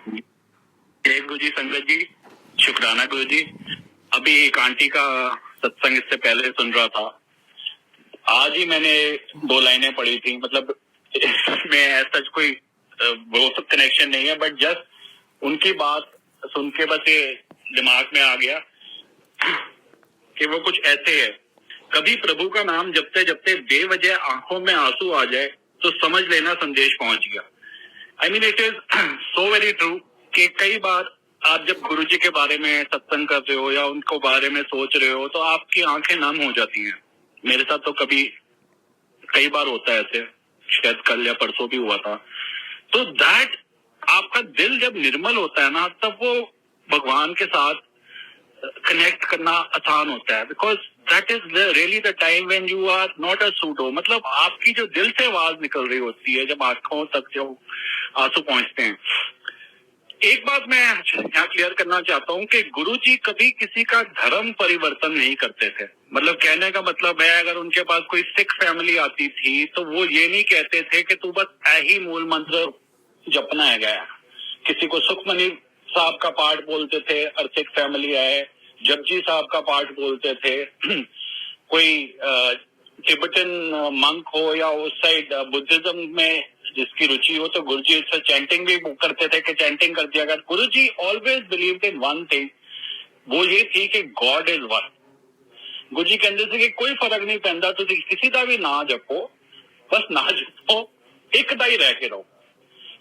जय गुरु जी संगत जी, शुक्राना गुरु जी। अभी एक आंटी का सत्संग इससे पहले सुन रहा था। आज ही मैंने 2 लाइनें पढ़ी थी, मतलब इसमें ऐसा कोई बहुत कनेक्शन नहीं है, बट जस्ट उनकी बात सुन के बस ये दिमाग में आ गया कि वो कुछ ऐसे है, कभी प्रभु का नाम जपते जपते बेवजह आंखों में आंसू आ जाए तो समझ लेना संदेश पहुंच गया। I mean it is so very true कि कई बार आप जब गुरु जी के बारे में सत्संग कर रहे हो या उनको बारे में सोच रहे हो तो आपकी आंखें नम हो जाती हैं। मेरे साथ तो कई बार होता है ऐसे, शायद कल या परसों भी हुआ था। तो दैट आपका दिल जब निर्मल होता है ना, तब वो भगवान के साथ कनेक्ट करना आसान होता है, because that is really the time when you are not a pseudo. मतलब आपकी जो दिल से आवाज निकल रही होती है, जब आंखों तक जो आंसू पहुंचते हैं। एक बात मैं यहाँ क्लियर करना चाहता हूँ कि गुरुजी कभी किसी का धर्म परिवर्तन नहीं करते थे। मतलब कहने का मतलब है, अगर उनके पास कोई सिख फैमिली आती थी तो वो ये नहीं कहते थे कि तू बस ही मूल मंत्र जपना है गया। किसी को सुखमनी साहब का पाठ बोलते थे और सिख फैमिली आए, जपजी साहब का पाठ बोलते थे। कोई तिब्बतन मंक हो या उस साइड बुद्धिज्म में जिसकी रुचि हो, तो गुरुजी इससे चैंटिंग भी करते थे कि चैंटिंग कर दिया। अगर Guruji always believed in one thing, वो ये थी कि गॉड इज वन। गुरुजी कहते थे कि कोई फर्क नहीं पैंदा, तो किसी का भी ना जपो, बस ना जपो, एक दा ही रह के रहो।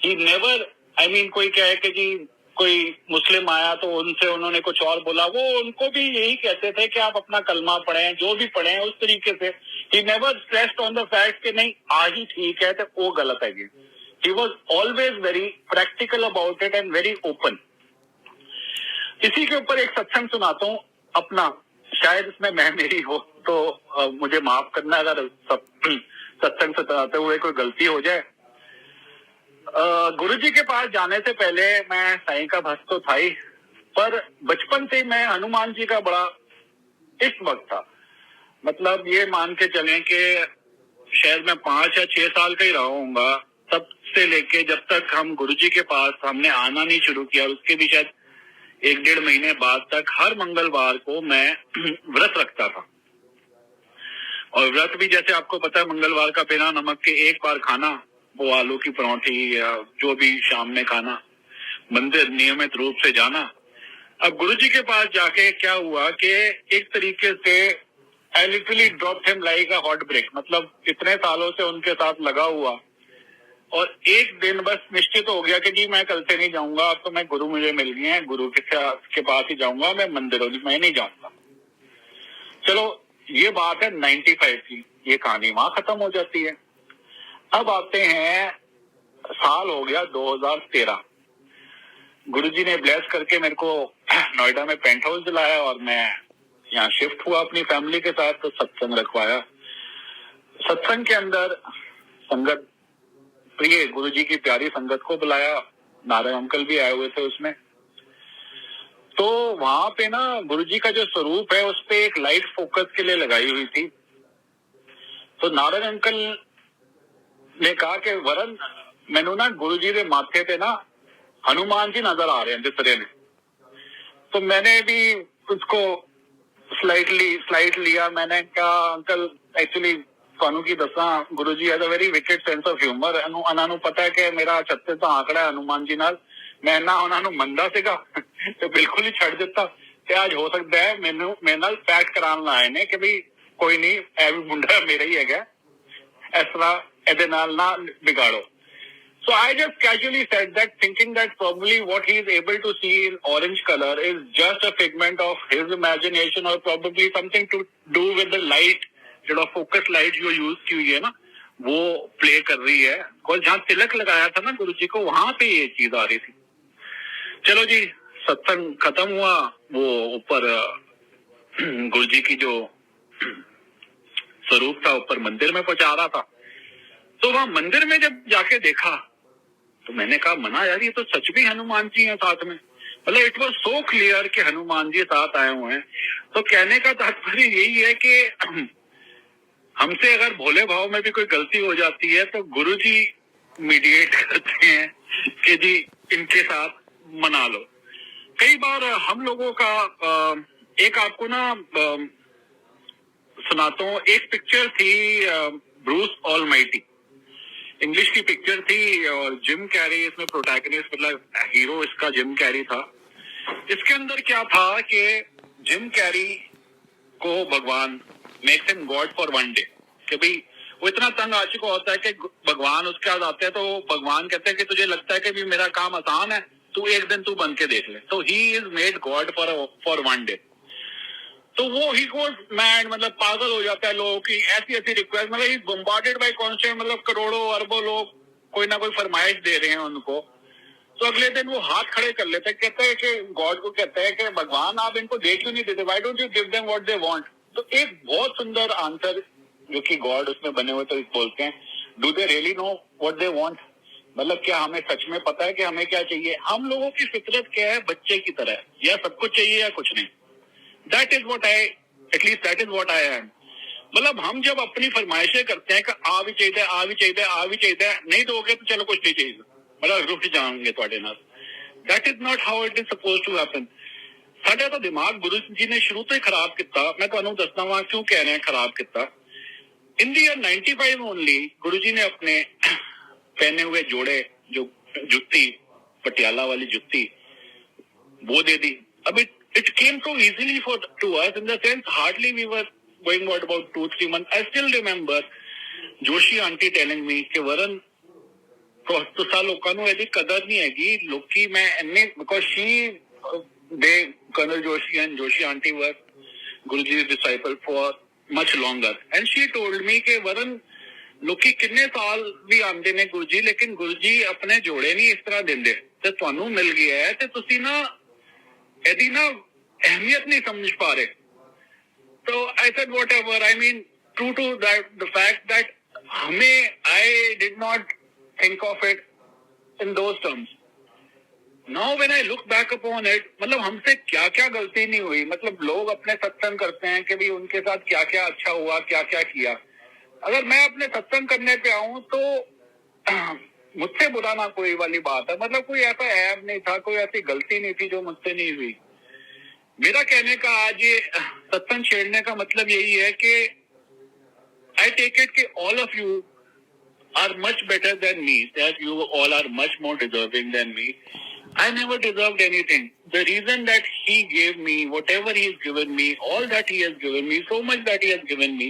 ही नेवर, आई मीन कोई कहे कि जी कोई मुस्लिम आया तो उनसे उन्होंने कुछ और बोला, वो उनको भी यही कहते थे कि आप अपना कलमा पढ़ें, जो भी पढ़ें उस तरीके से। He never stressed on the fact कि नहीं आ ही ठीक है तो वो गलत है। He was always very practical about it and very open. इसी के ऊपर एक सत्संग सुनाता हूँ अपना, शायद इसमें मैं मेरी हो तो मुझे माफ करना अगर सत्संग सुनाते हुए कोई गलती हो जाए। गुरुजी के पास जाने से पहले मैं साईं का भक्त तो था ही, पर बचपन से मैं हनुमान जी का बड़ा इष्ट भक्त था। मतलब ये मान के चलें कि शायद मैं 5 या 6 साल का ही रहा हूँगा, तब से लेके जब तक हम गुरुजी के पास हमने आना नहीं शुरू किया, उसके भी शायद 1-1.5 महीने बाद तक हर मंगलवार को मैं व्रत रखता था। और व्रत भी जैसे आपको पता है, मंगलवार का बिना नमक के एक बार खाना, वो आलू की परांठी या जो भी शाम में खाना, मंदिर नियमित रूप से जाना। अब गुरुजी के पास जाके क्या हुआ कि एक तरीके से I literally dropped him like a hot break. मतलब इतने सालों से उनके साथ लगा हुआ, और एक दिन बस निश्चित हो गया कि जी मैं कल से नहीं जाऊंगा, अब तो मैं गुरु मुझे मिल गए हैं, गुरु के पास ही जाऊंगा, मैं मंदिरों में नहीं जाऊंगा। चलो ये बात है 95 की, ये कहानी वहां खत्म हो जाती है। अब आते हैं, साल हो गया 2013। गुरुजी ने ब्लेस करके मेरे को नोएडा में पेंट हाउस दिलाया और मैं यहाँ शिफ्ट हुआ अपनी फैमिली के साथ। तो सत्संग रखवाया। सत्संग के अंदर संगत, प्रिय गुरुजी की प्यारी संगत को बुलाया, नारायण अंकल भी आए हुए थे उसमें। तो वहां पे ना गुरुजी का जो स्वरूप है उस पे एक लाइट फोकस के लिए लगाई हुई थी। तो नारायण अंकल ने कहा कि वरन मैनू ना गुरुजी के माथे पे ना हनुमान जी नजर आ रहे हैं दिसरे ने। तो मैंने भी उसको स्लाइट लिया। मैंने कहा अंकल एक्चुअली ਤੁਹਾਨੂੰ ਕੀ ਦੱਸਾਂ, Guru ji has a very wicked sense of humour. ਉਹਨਾਂ ਨੂੰ ਪਤਾ ਹੈ ਕਿ ਮੇਰਾ 36 ਦਾ ਆંકੜਾ ਹੈ ਹਨੂਮਾਨ ਜੀ ਨਾਲ। ਮੈਂ ਨਾ ਉਹਨਾਂ ਨੂੰ ਮੰਨਦਾ ਸੀਗਾ ਤੇ ਬਿਲਕੁਲ ਹੀ ਛੱਡ ਦਿੱਤਾ। ਤੇ ਅੱਜ ਹੋ ਸਕਦਾ ਹੈ ਮੈਨੂੰ ਮੇਰੇ ਨਾਲ ਪੈਕ ਕਰਾਉਣ ਆਏ ਨੇ ਕਿ ਵੀ ਕੋਈ ਨਹੀਂ, ਇਹ ਵੀ ਮੁੰਡਾ ਮੇਰਾ ਹੀ ਹੈਗਾ, ਇਸ ਤਰ੍ਹਾਂ ਇਹਦੇ ਨਾਲ ਨਾ ਵਿਗਾੜੋ। So I just casually said that, thinking that probably what he is able to see in orange color is just a figment of his imagination, or probably something to do with the light, जो focus light जो use की हुई है ना, वो play कर रही है। और जहाँ तिलक लगाया था ना गुरुजी को, वहां पे ये चीज आ रही थी। चलो जी, सत्संग खत्म हुआ। वो ऊपर गुरुजी की जो स्वरूप था ऊपर मंदिर में पहुंचा रहा था। तो वहां मंदिर में जब जाके देखा तो मैंने कहा मना यार, ये तो सच भी हनुमान जी हैं साथ में। मतलब इट वॉज सो क्लियर कि हनुमान जी साथ आए हुए हैं। तो कहने का तात्पर्य यही है कि हमसे अगर भोले भाव में भी कोई गलती हो जाती है तो गुरु जी मीडिएट करते हैं कि जी इनके साथ मना लो। कई बार हम लोगों का एक आपको ना सुनाता हूँ, एक पिक्चर थी ब्रूस ऑलमाइटी, इंग्लिश की पिक्चर थी और जिम कैरी इसमें प्रोटैगनिस्ट, मतलब हीरो इसका जिम कैरी था। इसके अंदर क्या था कि जिम कैरी को भगवान makes him God for one day, कि भाई वो इतना तंग आ चुका होता है कि भगवान उसके पास आते हैं, तो भगवान कहते हैं कि तुझे लगता है कि भी मेरा काम आसान है, तू एक दिन तू बन के देख ले। तो he is made God for one day. तो वो ही गोज मैड, मतलब पागल हो जाता है लोगों की ऐसी ऐसी रिक्वेस्ट, मतलब ही बम्बार्डेड बाय कॉन्स्टेंट, मतलब करोड़ों अरबों लोग कोई ना कोई फरमाइश दे रहे हैं उनको। तो अगले दिन वो हाथ खड़े कर लेते हैं, कहते हैं कि गॉड को कहते हैं कि भगवान आप इनको दे क्यों नहीं देते, why don't you give them what they want. तो एक बहुत सुंदर आंसर जो कि गॉड उसमें बने हुए तो बोलते हैं, do they really know what they want, मतलब क्या हमें सच में पता है कि हमें क्या चाहिए। हम लोगों की फितरत क्या है, बच्चे की तरह, या सब कुछ चाहिए या कुछ नहीं। That is what I, at least that is what I am. मतलब हम जब अपनी फरमाइशें करते हैं कि आ भी चाहिए, आ भी चाहिए, आ भी चाहिए, नहीं दोगे तो चलो कुछ नहीं चाहिए, मतलब रुक जाएंगे थोड़े नाल। That is not how it is suppose to happen. साडा तो दिमाग गुरु जी ने शुरू तो ही खराब किया। मैं तुहानू दसना वा क्यों कह रहे हैं खराब किया। इन द ईयर 95 ओनली गुरु जी ने अपने पहने हुए जोड़े, जो जुत्ती, पटियाला वाली जुत्ती, वो दे दी। अब it came so easily to us in the sense hardly we were going what about 2-3 months. I still remember Joshi aunty telling me कि वरन तुसा लोकां नू एदी कदर नहीं हैगी, लोकी मैं इन्ने, because she they colonel Joshi and Joshi aunty were गुरुजी's disciple for much longer, and she told me कि वरन लोकी किन्ने साल भी आंदे ने गुरुजी, लेकिन गुरुजी अपने जोड़े नहीं इस तरह देंदे, ते तुहानू मिल गया है ते तुसी ना यदि ना अहमियत नहीं समझ पा रहे। तो I said whatever, I mean true to that the fact that हमें, I did not think of it in those terms. Now when I look back upon it, मतलब हमसे क्या क्या गलती नहीं हुई। मतलब लोग अपने सत्संग करते हैं कि भी उनके साथ क्या क्या अच्छा हुआ, क्या क्या किया। अगर मैं अपने सत्संग करने पे आऊं तो मुझसे बुरा ना कोई वाली बात है, मतलब कोई ऐसा ऐब नहीं था, कोई ऐसी गलती नहीं थी जो मुझसे नहीं हुई। मेरा कहने का आज ये सत्संग छेड़ने का मतलब यही है कि आई टेक इट कि all of you are much better than me, that you all are much more deserving than me. I never deserved anything. The reason that he gave me whatever he has given me, all that he has given me, so much that he has given me,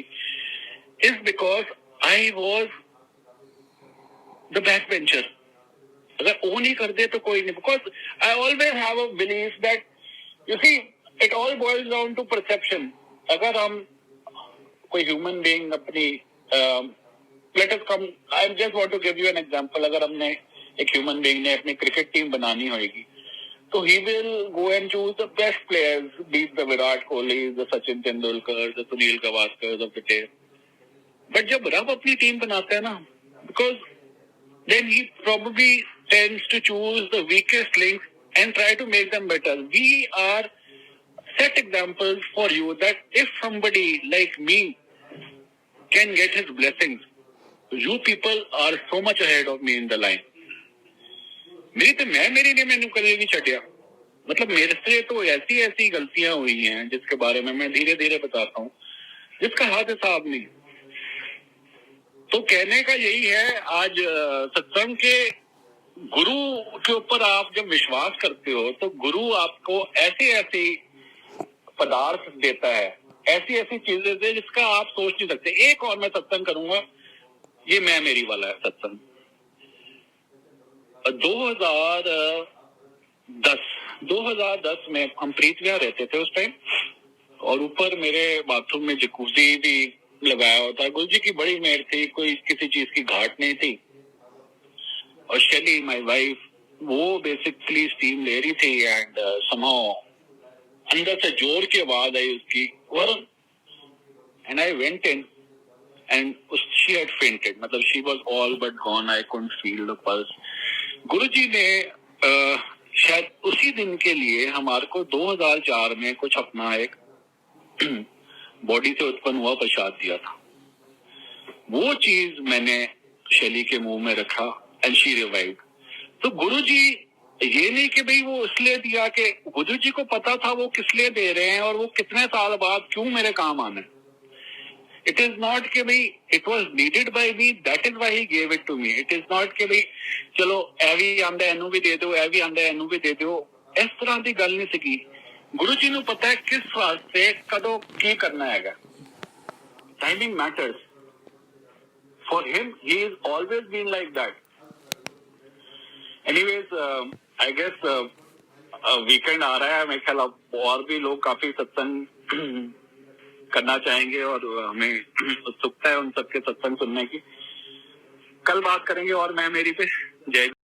is because I was the backbencher. अगर वो नहीं कर दे तो कोई नहीं, because I always have a belief that you see it all boils down to perception. अगर हम कोई human being अपनी let us come, I just want to give you an example. अगर हमने एक ह्यूमन बीइंग ने अपनी क्रिकेट टीम बनानी होगी तो he will go and choose the best players, be the Virat Kohli, the Sachin Tendulkar, the Sunil Gavaskar of the day. But जब रब अपनी टीम बनाता है ना, because then he probably tends to choose the weakest links and try to make them better. We are set examples for you that if somebody like me can get his blessings, you people are so much ahead of me in the line. मेरी ने मैंने कभी नहीं छटिया। मतलब मेरे से तो ऐसी ऐसी गलतियां हुई हैं जिसके बारे में मैं धीरे धीरे बताता हूँ, जिसका हाथ हिसाब नहीं। तो कहने का यही है, आज सत्संग के गुरु के ऊपर आप जब विश्वास करते हो तो गुरु आपको ऐसी ऐसी पदार्थ देता है, ऐसी ऐसी चीजें दे जिसका आप सोच नहीं सकते। एक और मैं सत्संग करूंगा, ये मैं मेरी वाला है सत्संग। 2010 में हम प्रीत विहार रहते थे उस टाइम, और ऊपर मेरे बाथरूम में जकूजी भी लगाया होता। गुरु जी की बड़ी मेहर थी, कोई किसी चीज की घाट नहीं थी। और शैली माय वाइफ, वो बेसिकली स्टीम ले रही थी एंड समहाउ अंदर से जोर की आवाज आई उसकी, and I went in and she had fainted, मतलब she was all but gone. I couldn't feel the pulse. गुरुजी ने शायद उसी दिन के लिए हमारे को 2004 में कुछ अपना एक बॉडी से उत्पन्न हुआ प्रसाद दिया था। वो चीज मैंने शैली के मुंह में रखा एंड शी रिवाइव्ड। तो गुरुजी ये नहीं कि भाई वो इसलिए दिया कि गुरु जी को पता था वो किस लिए दे रहे हैं और वो कितने साल बाद क्यों मेरे काम आना है. It is not कि भाई it was needed by me, that is why he gave it to me. It is not कि भाई चलो ਇਹ ਵੀ ਆਂਦਾ ਇਹਨੂੰ ਵੀ ਦੇ ਦਿਓ, ਇਹ ਵੀ ਆਂਦਾ ਇਹਨੂੰ ਵੀ ਦੇ ਦਿਓ. ਇਸ ਤਰ੍ਹਾਂ ਦੀ ਗੱਲ ਨਹੀਂ ਸੀਗੀ. ਗੁਰੂ ਜੀ ਨੂੰ ਪਤਾ ਹੈ ਕਿਸ ਵਾਸਤੇ ਕਦੋਂ ਕੀ ਕਰਨਾ ਹੈਗਾ. Timing matters. For him, he has always been like that. Anyways, I guess weekend आ रहा है. मेरे ख्याल अब और भी लोग काफी सत्संग करना चाहेंगे और हमें उत्सुकता है उन सबके सत्संग सुनने की. कल बात करेंगे और मैं मेरी पे. जय